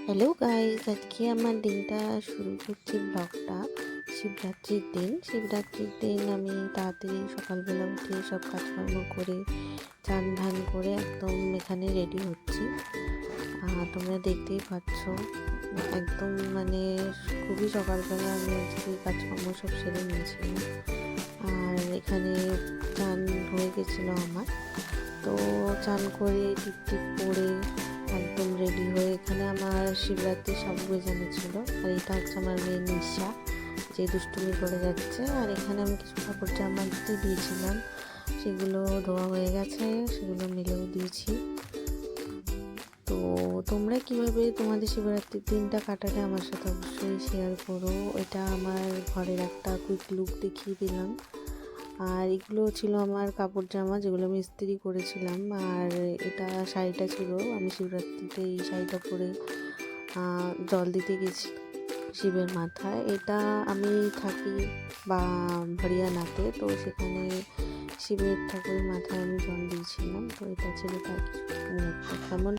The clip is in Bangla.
হ্যালো গাইস, আজকে আমার দিনটা শুরু করছি ব্লগটা শিবরাত্রির দিন আমি তাড়াতাড়ি সকালবেলা উঠে সব কাজকর্ম করে চান ধান করে একদম এখানে রেডি হচ্ছি। তোমরা দেখতেই পাচ্ছ একদম খুবই সকালবেলা আমি আজকে কাজকর্ম সব সেরে নিয়েছিলাম। আর এখানে চান হয়ে গেছিলো আমার, তো চান করে টিপ টিপ পরে একদম রেডি হয়ে এখানে আমার শিবরাত্রির সাবু বেজানো ছিল। আর এটা হচ্ছে আমার মেয়ে নিশা, যে দুষ্টুমি করে যাচ্ছে। আর এখানে আমি কিছু কাপড় জামা ধুতে দিয়েছিলাম, সেগুলো ধোয়া হয়ে গেছে, সেগুলো মেলেও দিয়েছি। তো তোমরা কিভাবে তোমাদের শিবরাত্রির দিনটা কাটালে আমার সাথে অবশ্যই শেয়ার করো। এটা আমার ঘরের একটা কুইক লুক দেখিয়ে দিলাম। আর এগুলো ছিল আমার কাপড় জামা, যেগুলো আমি ইস্ত্রি করেছিলাম। আর এটা শাড়িটা ছিল, আমি শিবরাত্রিতে এই শাড়িটা পরে জল দিতে গেছি শিবের মাথায়। এটা আমি থাকি হরিয়ানাতে, তো সেখানে শিবের ঠাকুরের মাথায় আমি জল দিয়েছিলাম। তো এটা ছিল তার কিছু মুহূর্ত। কেমন